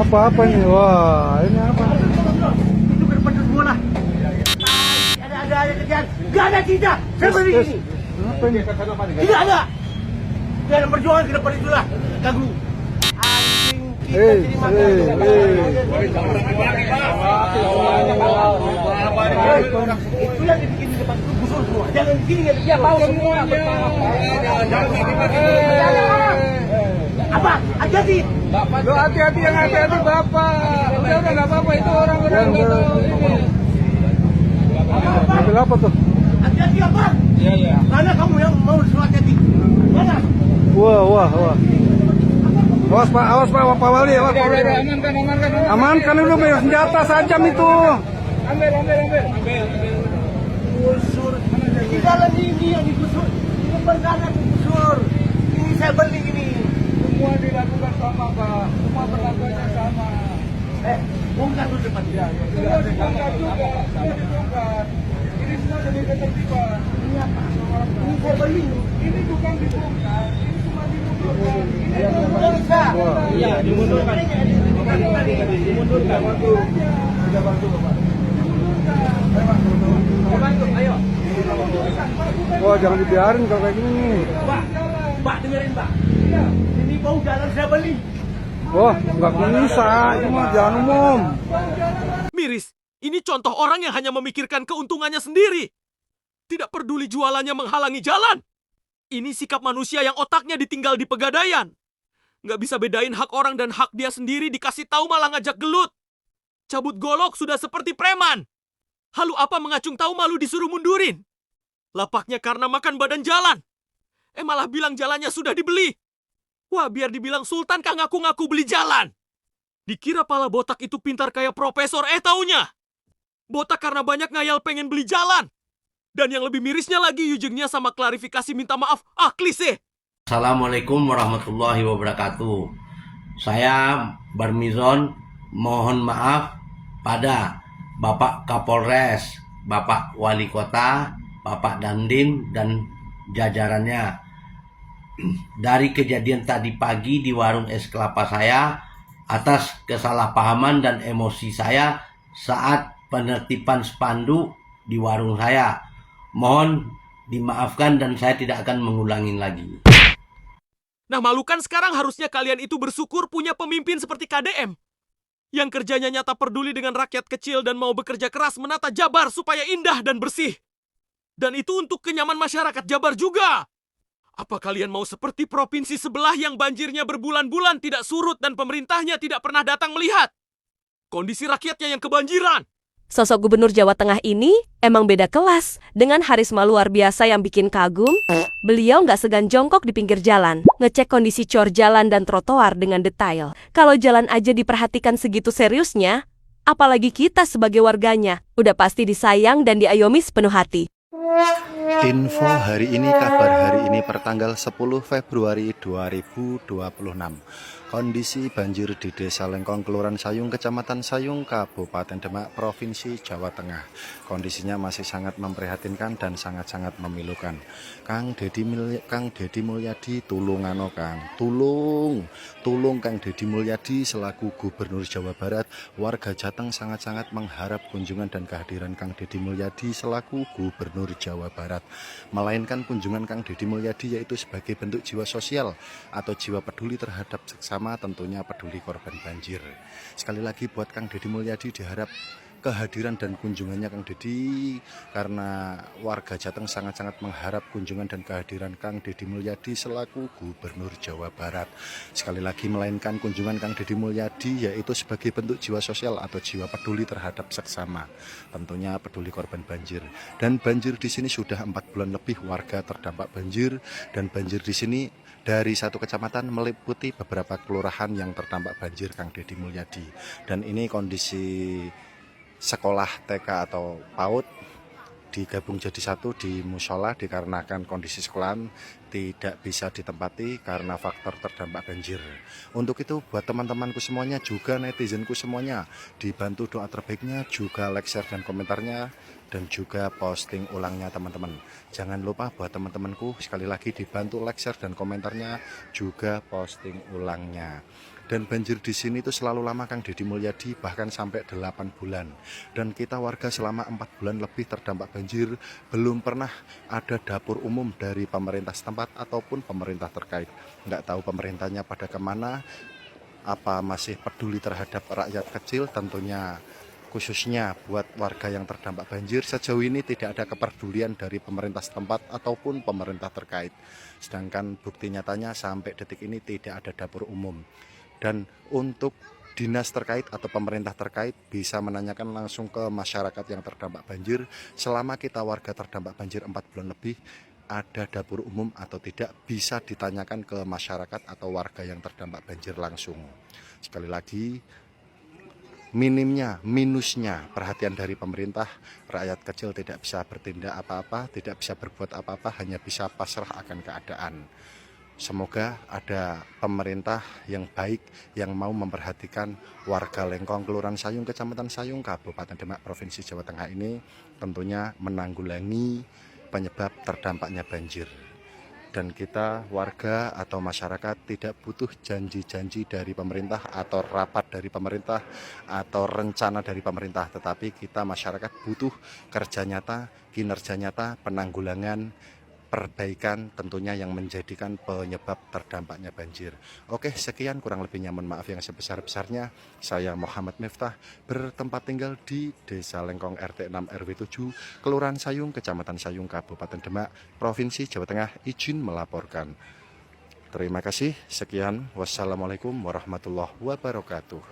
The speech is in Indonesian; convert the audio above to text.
Apa-apa ini? Wah, ini apa? Itu ke depan semua lah. Ada kerjaan. Gak ada tidak. Saya beri ini. Apa ini? Tidak ada. Jangan perjuangan ke depan itulah. Ganggu. Anjing kita jadi makan. Itu yang dibikin di depan itu busur semua. Jangan di sini ya mau semua. Apa? Hati-hati. Hati-hati yang hati-hati Bapak. Udah nggak apa-apa itu orang-orang itu. Ambil apa tuh? Hati-hati apa? Iya. Mana kamu yang mau disuruh hati-hati? Mana? Wah. Awas Pak Wali, awas Pak Wali. Amankan dulu bayar senjata sajam itu. Ambil. Busur. Di dalam ini yang digusur. Di depan sana digusur. Ini saya beli ini. Semua dilakukan sama, Pak. Semua perlakuannya sama. Bongkar dulu depan. Semua dibongkar juga. Ini semua demi ketertiban. Ini apa? Ini saya beli. Ini bukan dibongkar. Ini cuma dimundurkan. Ini Tidak bisa. Iya, dimundurkan. Dimundurkan. Kita bantu, Bapak. Bantu, ayo. Wah, jangan dibiarin kalau kayak gini. Mbak dengerin Mbak. Ini bau jalan saya beli. Wah, nggak bisa. Itu mah jalan umum. Miris, ini contoh orang yang hanya memikirkan keuntungannya sendiri. Tidak peduli jualannya menghalangi jalan. Ini sikap manusia yang otaknya ditinggal di pegadaian. Nggak bisa bedain hak orang dan hak dia sendiri, dikasih tahu malah ngajak gelut. Cabut golok sudah seperti preman. Halu apa mengacung tahu malu disuruh mundurin. Lapaknya karena makan badan jalan. Malah bilang jalannya sudah dibeli. Wah, biar dibilang sultan kah ngaku-ngaku beli jalan. Dikira pala botak itu pintar kayak profesor, taunya. Botak karena banyak ngayal pengen beli jalan. Dan yang lebih mirisnya lagi, ujungnya sama klarifikasi minta maaf. Klise. Assalamualaikum warahmatullahi wabarakatuh. Saya Barmizon mohon maaf pada Bapak Kapolres, Bapak Wali Kota, Bapak Dandim, dan jajarannya. Dari kejadian tadi pagi di warung es kelapa saya atas kesalahpahaman dan emosi saya saat penertiban spanduk di warung saya. Mohon dimaafkan dan saya tidak akan mengulangi lagi. Nah, malukan sekarang harusnya kalian itu bersyukur punya pemimpin seperti KDM. Yang kerjanya nyata peduli dengan rakyat kecil dan mau bekerja keras menata Jabar supaya indah dan bersih. Dan itu untuk kenyaman masyarakat Jabar juga. Apa kalian mau seperti provinsi sebelah yang banjirnya berbulan-bulan tidak surut dan pemerintahnya tidak pernah datang melihat? Kondisi rakyatnya yang kebanjiran. Sosok Gubernur Jawa Tengah ini emang beda kelas. Dengan harisma luar biasa yang bikin kagum, beliau nggak segan jongkok di pinggir jalan, ngecek kondisi cor jalan dan trotoar dengan detail. Kalau jalan aja diperhatikan segitu seriusnya, apalagi kita sebagai warganya, udah pasti disayang dan diayomi sepenuh hati. Info hari ini, kabar hari ini pertanggal 10 Februari 2026. Kondisi banjir di Desa Lengkong, Kelurahan Sayung, Kecamatan Sayung, Kabupaten Demak, Provinsi Jawa Tengah. Kondisinya masih sangat memprihatinkan dan sangat-sangat memilukan. Kang Deddy Mulyadi, tulungano Kang. Tulung Kang Deddy Mulyadi selaku Gubernur Jawa Barat. Warga Jateng sangat-sangat mengharap kunjungan dan kehadiran Kang Deddy Mulyadi selaku Gubernur Jawa Barat. Melainkan kunjungan Kang Deddy Mulyadi yaitu sebagai bentuk jiwa sosial atau jiwa peduli terhadap seksama, tentunya peduli korban banjir. Sekali lagi buat Kang Deddy Mulyadi diharap kehadiran dan kunjungannya Kang Deddy, karena warga Jateng sangat-sangat mengharap kunjungan dan kehadiran Kang Deddy Mulyadi selaku Gubernur Jawa Barat. Sekali lagi melainkan kunjungan Kang Deddy Mulyadi yaitu sebagai bentuk jiwa sosial atau jiwa peduli terhadap seksama, tentunya peduli korban banjir. Dan banjir di sini sudah 4 bulan lebih warga terdampak banjir, dan banjir di sini dari satu kecamatan meliputi beberapa kelurahan yang terdampak banjir Kang Deddy Mulyadi. Dan ini kondisi sekolah TK atau PAUD digabung jadi satu di musola dikarenakan kondisi sekolahan tidak bisa ditempati karena faktor terdampak banjir. Untuk itu buat teman-temanku semuanya, juga netizenku semuanya, dibantu doa terbaiknya, juga like, share, dan komentarnya, dan juga posting ulangnya teman-teman. Jangan lupa buat teman-temanku sekali lagi dibantu like, share, dan komentarnya, juga posting ulangnya. Dan banjir di sini itu selalu lama Kang Deddy Mulyadi, bahkan sampai 8 bulan. Dan kita warga selama 4 bulan lebih terdampak banjir, belum pernah ada dapur umum dari pemerintah setempat ataupun pemerintah terkait. Nggak tahu pemerintahnya pada kemana, apa masih peduli terhadap rakyat kecil, tentunya khususnya buat warga yang terdampak banjir. Sejauh ini tidak ada kepedulian dari pemerintah setempat ataupun pemerintah terkait. Sedangkan bukti nyatanya sampai detik ini tidak ada dapur umum. Dan untuk dinas terkait atau pemerintah terkait bisa menanyakan langsung ke masyarakat yang terdampak banjir, selama kita warga terdampak banjir 4 bulan lebih, ada dapur umum atau tidak, bisa ditanyakan ke masyarakat atau warga yang terdampak banjir langsung. Sekali lagi, minusnya perhatian dari pemerintah, rakyat kecil tidak bisa bertindak apa-apa, tidak bisa berbuat apa-apa, hanya bisa pasrah akan keadaan. Semoga ada pemerintah yang baik yang mau memperhatikan warga Lengkong, Kelurahan Sayung, Kecamatan Sayung, Kabupaten Demak, Provinsi Jawa Tengah ini, tentunya menanggulangi penyebab terdampaknya banjir. Dan kita warga atau masyarakat tidak butuh janji-janji dari pemerintah atau rapat dari pemerintah atau rencana dari pemerintah, tetapi kita masyarakat butuh kerja nyata, kinerja nyata, penanggulangan, perbaikan tentunya yang menjadikan penyebab terdampaknya banjir. Oke, sekian, kurang lebihnya mohon maaf yang sebesar-besarnya. Saya Muhammad Miftah, bertempat tinggal di Desa Lengkong RT 6 RW 7, Kelurahan Sayung, Kecamatan Sayung, Kabupaten Demak, Provinsi Jawa Tengah, izin melaporkan. Terima kasih, sekian, wassalamualaikum warahmatullahi wabarakatuh.